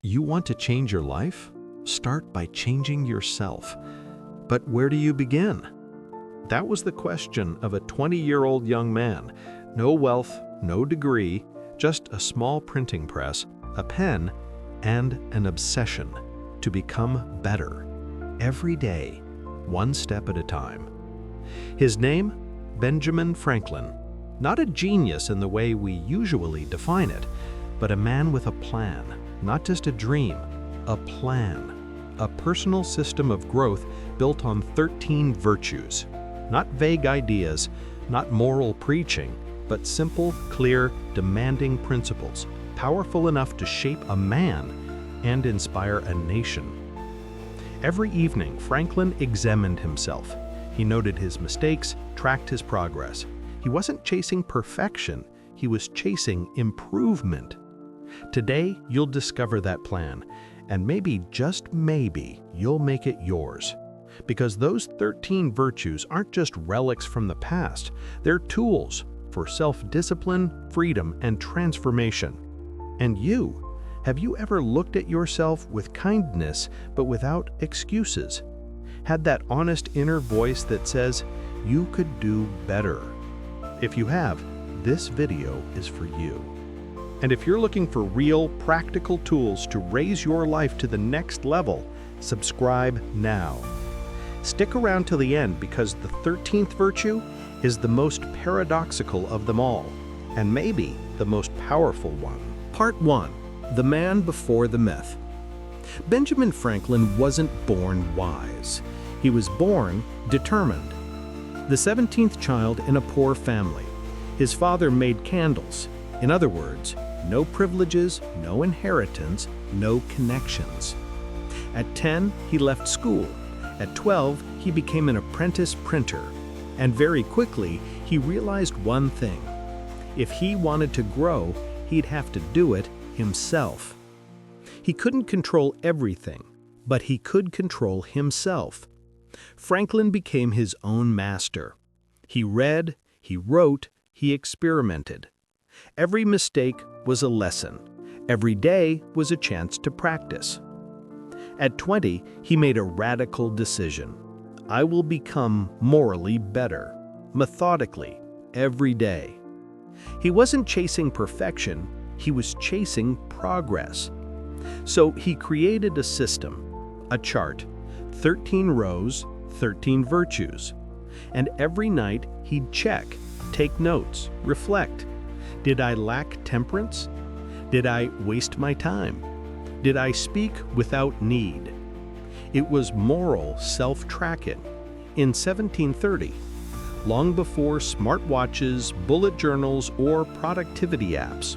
You want to change your life? Start by changing yourself. But where do you begin? That was the question of a 20-year-old young man. No wealth, no degree, just a small printing press, a pen, and an obsession to become better. Every day, one step at a time. His name? Benjamin Franklin. Not a genius in the way we usually define it, but a man with a plan, not just a dream, a plan. A personal system of growth built on 13 virtues. Not vague ideas, not moral preaching, but simple, clear, demanding principles, powerful enough to shape a man and inspire a nation. Every evening, Franklin examined himself. He noted his mistakes, tracked his progress. He wasn't chasing perfection, he was chasing improvement. Today, you'll discover that plan, and maybe, just maybe, you'll make it yours. Because those 13 virtues aren't just relics from the past, they're tools for self-discipline, freedom, and transformation. And you, have you ever looked at yourself with kindness but without excuses? Had that honest inner voice that says, you could do better? If you have, this video is for you. And if you're looking for real, practical tools to raise your life to the next level, subscribe now. Stick around till the end because the 13th virtue is the most paradoxical of them all, and maybe the most powerful one. Part 1. The Man Before the Myth. Benjamin Franklin wasn't born wise. He was born determined. The 17th child in a poor family. His father made candles. In other words, no privileges, no inheritance, no connections. At 10, he left school. At 12, he became an apprentice printer. And very quickly, he realized one thing. If he wanted to grow, he'd have to do it himself. He couldn't control everything, but he could control himself. Franklin became his own master. He read, he wrote, he experimented. Every mistake was a lesson. Every day was a chance to practice. At 20, he made a radical decision. I will become morally better, methodically, every day. He wasn't chasing perfection, he was chasing progress. So he created a system, a chart, 13 rows, 13 virtues. And every night he'd check, take notes, reflect. Did I lack temperance? Did I waste my time? Did I speak without need? It was moral self-tracking. In 1730, long before smartwatches, bullet journals, or productivity apps.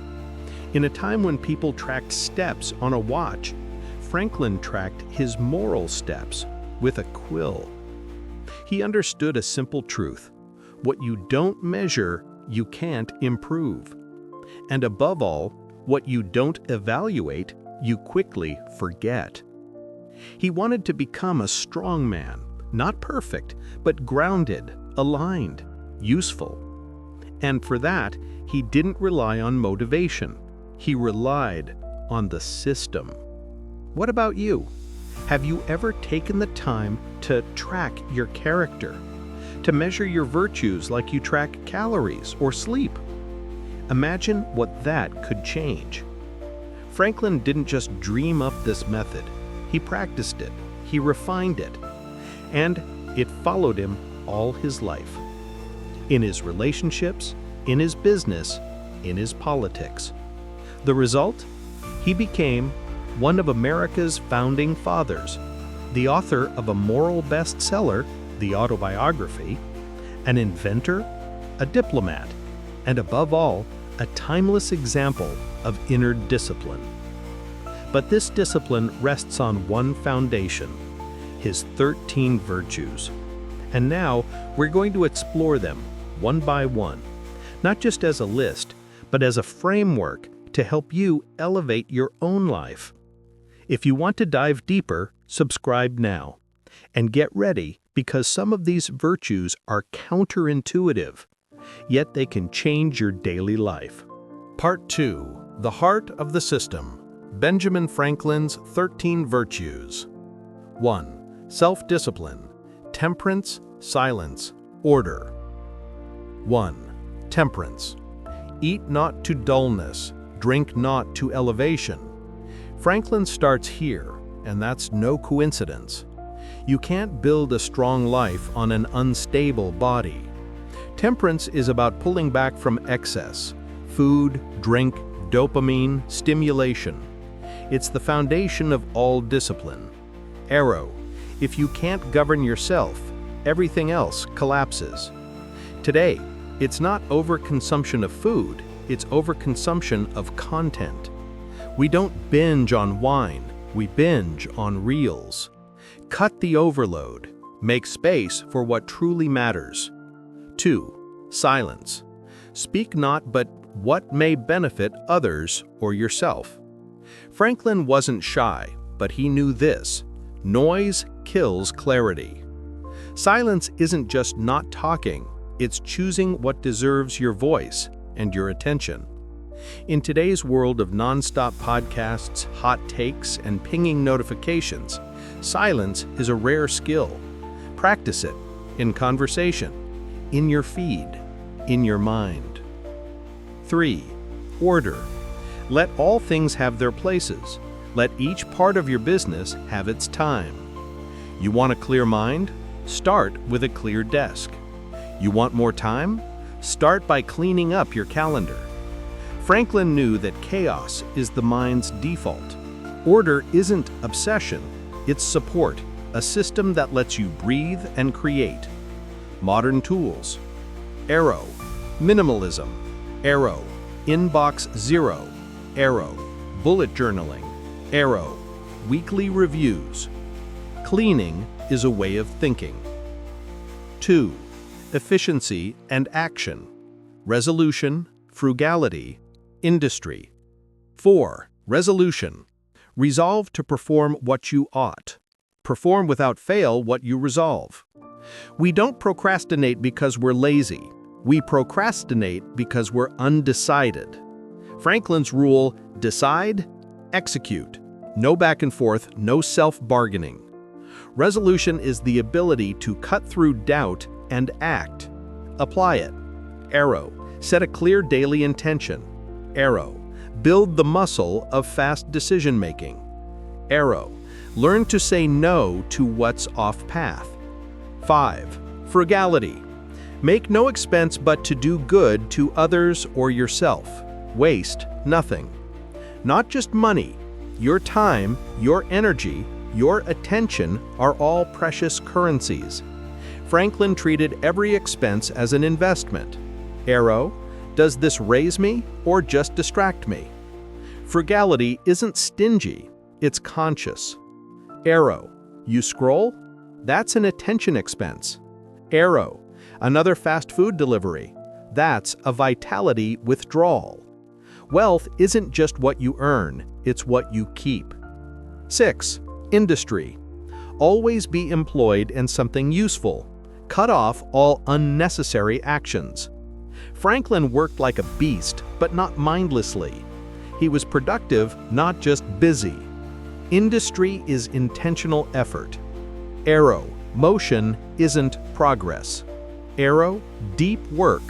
In a time when people tracked steps on a watch, Franklin tracked his moral steps with a quill. He understood a simple truth. What you don't measure, you can't improve. And above all, what you don't evaluate, you quickly forget. He wanted to become a strong man, not perfect, but grounded, aligned, useful. And for that, he didn't rely on motivation. He relied on the system. What about you? Have you ever taken the time to track your character? To measure your virtues like you track calories or sleep? Imagine what that could change. Franklin didn't just dream up this method. He practiced it, he refined it, and it followed him all his life. In his relationships, in his business, in his politics. The result? He became one of America's founding fathers, the author of a moral bestseller, The Autobiography, an inventor, a diplomat, and above all, a timeless example of inner discipline. But this discipline rests on one foundation, his 13 virtues. And now we're going to explore them one by one, not just as a list, but as a framework to help you elevate your own life. If you want to dive deeper, subscribe now. And get ready, because some of these virtues are counterintuitive, yet they can change your daily life. Part 2. The Heart of the System. Benjamin Franklin's 13 Virtues. 1. Self-discipline, temperance, silence, order. 1. Temperance. Eat not to dullness, drink not to elevation. Franklin starts here, and that's no coincidence. You can't build a strong life on an unstable body. Temperance is about pulling back from excess, food, drink, dopamine, stimulation. It's the foundation of all discipline. Arrow. If you can't govern yourself, everything else collapses. Today, it's not overconsumption of food, it's overconsumption of content. We don't binge on wine, we binge on reels. Cut the overload. Make space for what truly matters. 2. Silence. Speak not but what may benefit others or yourself. Franklin wasn't shy, but he knew this: noise kills clarity. Silence isn't just not talking, it's choosing what deserves your voice and your attention. In today's world of non-stop podcasts, hot takes, and pinging notifications, silence is a rare skill. Practice it in conversation, in your feed, in your mind. 3. Order. Let all things have their places. Let each part of your business have its time. You want a clear mind? Start with a clear desk. You want more time? Start by cleaning up your calendar. Franklin knew that chaos is the mind's default. Order isn't obsession, it's support, a system that lets you breathe and create. Modern tools. Arrow. Minimalism. Arrow. Inbox zero. Arrow. Bullet journaling. Arrow. Weekly reviews. Cleaning is a way of thinking. 2. Efficiency and action. Resolution, frugality, industry. 4. Resolution. Resolve to perform what you ought. Perform without fail what you resolve. We don't procrastinate because we're lazy. We procrastinate because we're undecided. Franklin's rule: decide, execute. No back and forth, no self-bargaining. Resolution is the ability to cut through doubt and act. Apply it. Arrow. Set a clear daily intention. Arrow. Build the muscle of fast decision-making. Arrow. Learn to say no to what's off path. 5. Frugality. Make no expense but to do good to others or yourself. Waste nothing. Not just money. Your time, your energy, your attention are all precious currencies. Franklin treated every expense as an investment. Arrow. Does this raise me or just distract me? Frugality isn't stingy, it's conscious. Arrow. You scroll? That's an attention expense. Arrow. Another fast food delivery. That's a vitality withdrawal. Wealth isn't just what you earn, it's what you keep. 6. Industry. Always be employed in something useful. Cut off all unnecessary actions. Franklin worked like a beast, but not mindlessly. He was productive, not just busy. Industry is intentional effort. Arrow. Motion isn't progress. Arrow. Deep work.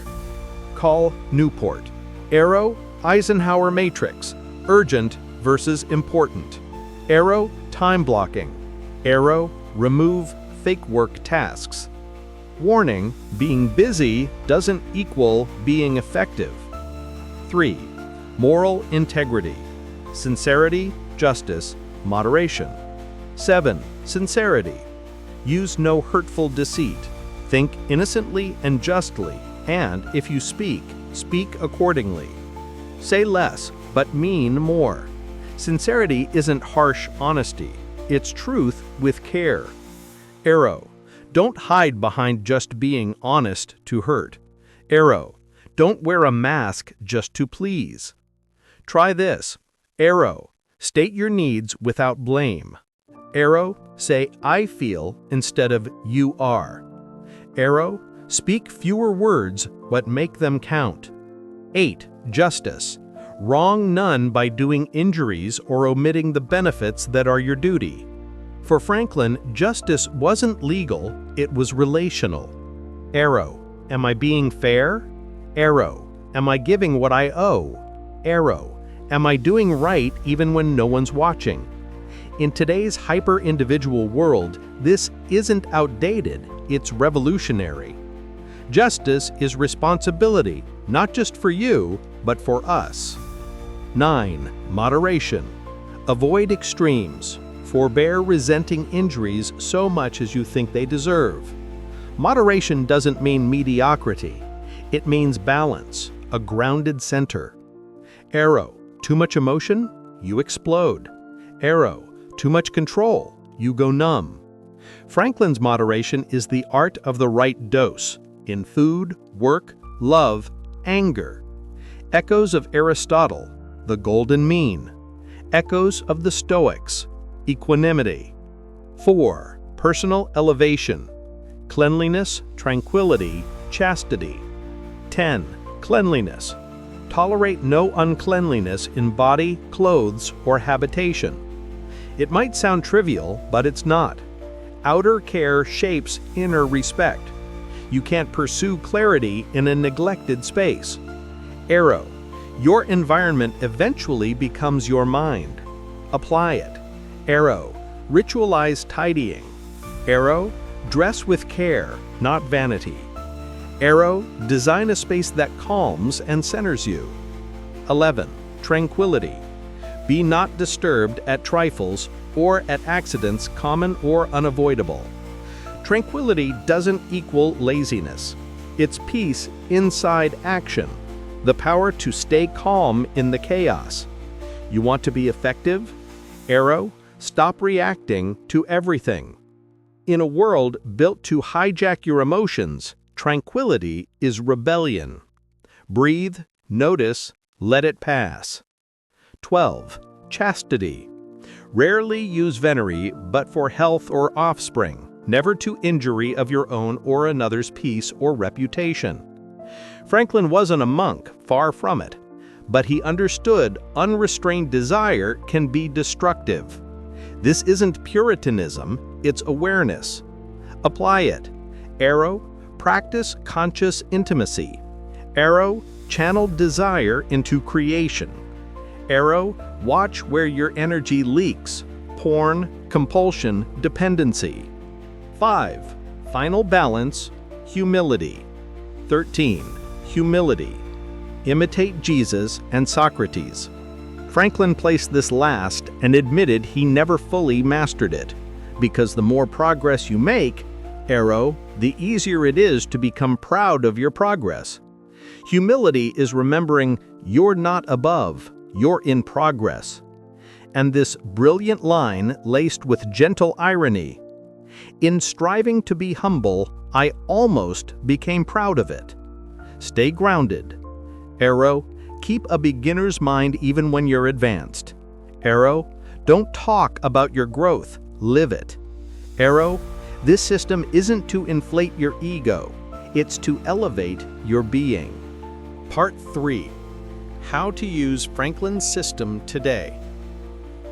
Call Newport. Arrow. Eisenhower matrix. Urgent versus important. Arrow. Time blocking. Arrow. Remove fake work tasks. Warning: being busy doesn't equal being effective. 3. Moral integrity. Sincerity, justice, moderation. 7. Sincerity. Use no hurtful deceit. Think innocently and justly, and if you speak, speak accordingly. Say less, but mean more. Sincerity isn't harsh honesty. It's truth with care. Arrow. Don't hide behind just being honest to hurt. Arrow. Don't wear a mask just to please. Try this. Arrow. State your needs without blame. Arrow. Say I feel instead of you are. Arrow. Speak fewer words but make them count. 8. Justice. Wrong none by doing injuries or omitting the benefits that are your duty. For Franklin, justice wasn't legal, it was relational. Arrow, am I being fair? Arrow, am I giving what I owe? Arrow, am I doing right even when no one's watching? In today's hyper-individual world, this isn't outdated, it's revolutionary. Justice is responsibility, not just for you, but for us. 9. Moderation. Avoid extremes. Forbear resenting injuries so much as you think they deserve. Moderation doesn't mean mediocrity. It means balance, a grounded center. Arrow, too much emotion? You explode. Arrow, too much control? You go numb. Franklin's moderation is the art of the right dose in food, work, love, anger. Echoes of Aristotle, the golden mean. Echoes of the Stoics, equanimity. 4. Personal elevation. Cleanliness, tranquility, chastity. 10. Cleanliness. Tolerate no uncleanliness in body, clothes, or habitation. It might sound trivial, but it's not. Outer care shapes inner respect. You can't pursue clarity in a neglected space. Arrow. Your environment eventually becomes your mind. Apply it. Arrow. Ritualize tidying. Arrow. Dress with care, not vanity. Arrow. Design a space that calms and centers you. 11. Tranquility. Be not disturbed at trifles or at accidents common or unavoidable. Tranquility doesn't equal laziness. It's peace inside action, the power to stay calm in the chaos. You want to be effective? Arrow, stop reacting to everything. In a world built to hijack your emotions, tranquility is rebellion. Breathe, notice, let it pass. 12. Chastity. Rarely use venery, but for health or offspring, never to injury of your own or another's peace or reputation. Franklin wasn't a monk, far from it, but he understood unrestrained desire can be destructive. This isn't Puritanism, it's awareness. Apply it. Arrow, practice conscious intimacy. Arrow, channel desire into creation. Arrow, watch where your energy leaks. Porn, compulsion, dependency. 5. Final balance, humility. 13. Humility. Imitate Jesus and Socrates. Franklin placed this last and admitted he never fully mastered it, because the more progress you make, Arrow, the easier it is to become proud of your progress. Humility is remembering you're not above, you're in progress. And this brilliant line laced with gentle irony. In striving to be humble, I almost became proud of it. Stay grounded. Arrow, keep a beginner's mind even when you're advanced. Arrow, don't talk about your growth, live it. Arrow, this system isn't to inflate your ego, it's to elevate your being. Part 3. How to use Franklin's system today.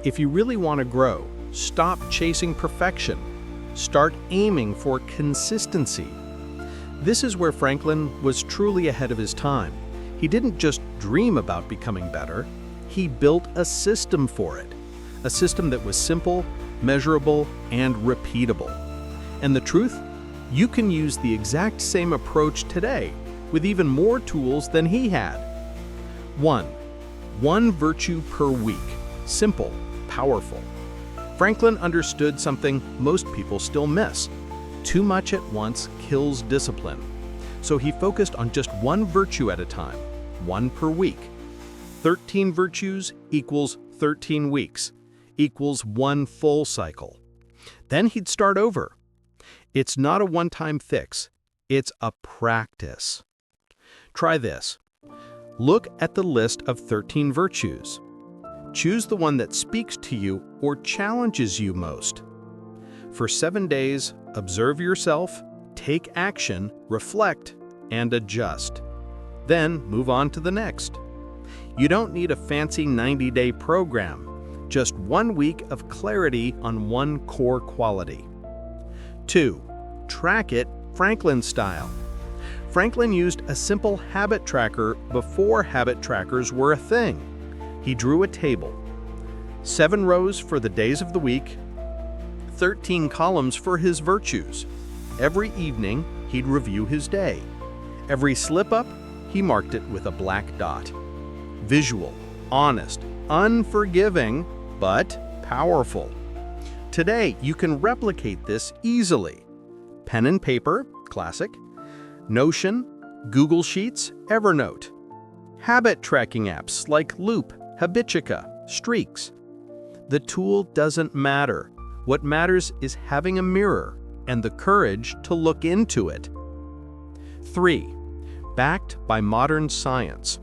If you really want to grow, stop chasing perfection. Start aiming for consistency. This is where Franklin was truly ahead of his time. He didn't just dream about becoming better, he built a system for it. A system that was simple, measurable, and repeatable. And the truth? You can use the exact same approach today, with even more tools than he had. 1. One virtue per week. Simple, powerful. Franklin understood something most people still miss. Too much at once kills discipline. So he focused on just one virtue at a time, one per week. 13 virtues equals 13 weeks, equals one full cycle. Then he'd start over. It's not a one-time fix, it's a practice. Try this. Look at the list of 13 virtues. Choose the one that speaks to you or challenges you most. For 7 days, observe yourself, take action, reflect, and adjust. Then move on to the next. You don't need a fancy 90-day program, just 1 week of clarity on one core quality. 2. Track it Franklin style. Franklin used a simple habit tracker before habit trackers were a thing. He drew a table. 7 rows for the days of the week, 13 columns for his virtues. Every evening, he'd review his day. Every slip-up, he marked it with a black dot. Visual, honest, unforgiving, but powerful. Today, you can replicate this easily. Pen and paper, classic. Notion, Google Sheets, Evernote. Habit tracking apps like Loop, Habitica, Streaks. The tool doesn't matter. What matters is having a mirror and the courage to look into it. 3. Backed by modern science.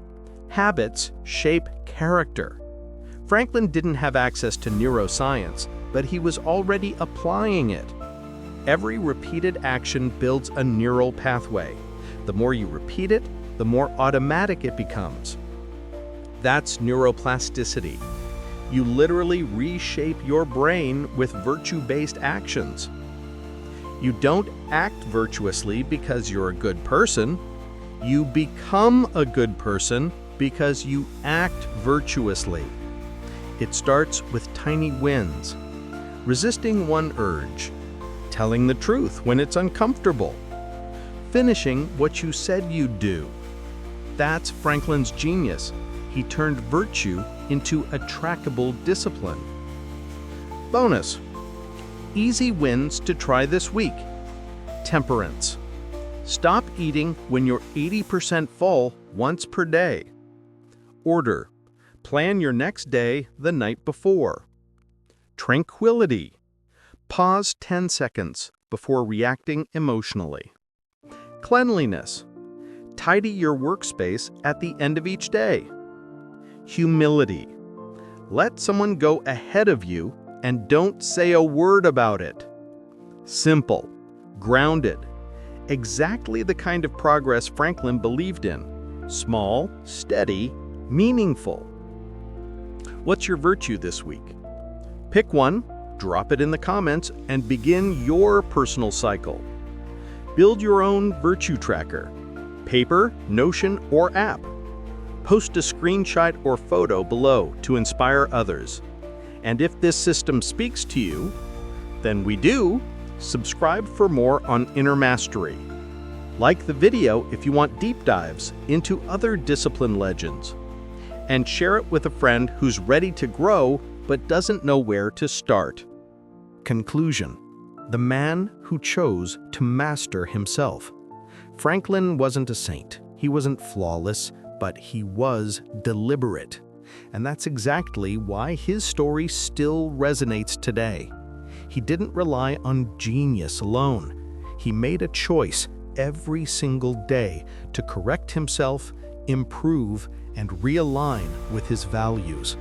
Habits shape character. Franklin didn't have access to neuroscience, but he was already applying it. Every repeated action builds a neural pathway. The more you repeat it, the more automatic it becomes. That's neuroplasticity. You literally reshape your brain with virtue-based actions. You don't act virtuously because you're a good person. You become a good person because you act virtuously. It starts with tiny wins. Resisting one urge. Telling the truth when it's uncomfortable. Finishing what you said you'd do. That's Franklin's genius. He turned virtue into a trackable discipline. Bonus. Easy wins to try this week. Temperance. Stop eating when you're 80% full once per day. Order. Plan your next day the night before. Tranquility. Pause 10 seconds before reacting emotionally. Cleanliness. Tidy your workspace at the end of each day. Humility. Let someone go ahead of you and don't say a word about it. Simple. Grounded. Exactly the kind of progress Franklin believed in. Small, steady, meaningful. What's your virtue this week? Pick one, drop it in the comments, and begin your personal cycle. Build your own virtue tracker. Paper, Notion, or app. Post a screenshot or photo below to inspire others. And if this system speaks to you, then we do, subscribe for more on inner mastery. Like the video if you want deep dives into other discipline legends. And share it with a friend who's ready to grow but doesn't know where to start. Conclusion. The man who chose to master himself. Franklin wasn't a saint. He wasn't flawless, but he was deliberate. And that's exactly why his story still resonates today. He didn't rely on genius alone. He made a choice every single day to correct himself, improve, and realign with his values.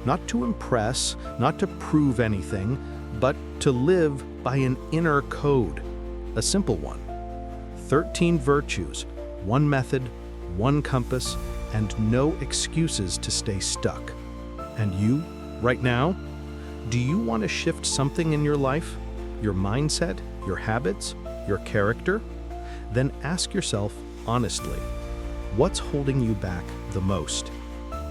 Not to impress, not to prove anything, but to live by an inner code, a simple one. 13 virtues, one method, one compass, and no excuses to stay stuck. And you, right now, do you want to shift something in your life? Your mindset, your habits, your character? Then ask yourself honestly, what's holding you back the most?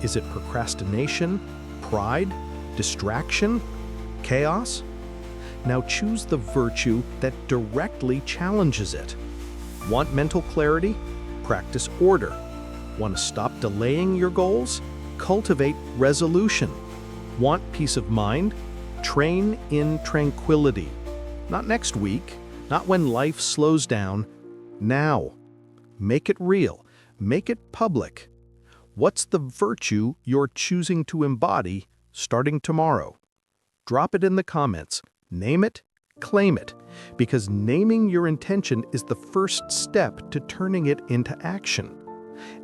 Is it procrastination, pride, distraction, chaos? Now choose the virtue that directly challenges it. Want mental clarity? Practice order. Want to stop delaying your goals? Cultivate resolution. Want peace of mind? Train in tranquility. Not next week, not when life slows down. Now. Make it real. Make it public. What's the virtue you're choosing to embody starting tomorrow? Drop it in the comments. Name it, claim it, because naming your intention is the first step to turning it into action.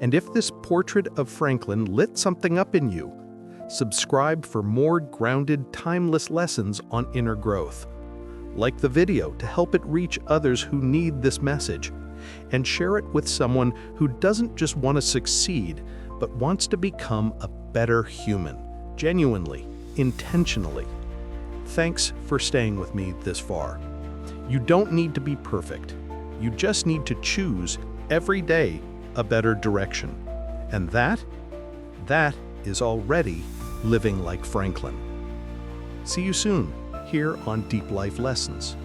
And if this portrait of Franklin lit something up in you, subscribe for more grounded, timeless lessons on inner growth. Like the video to help it reach others who need this message, and share it with someone who doesn't just want to succeed, but wants to become a better human, genuinely, intentionally. Thanks for staying with me this far. You don't need to be perfect. You just need to choose every day a better direction. And that is already living like Franklin. See you soon here on Deep Life Lessons.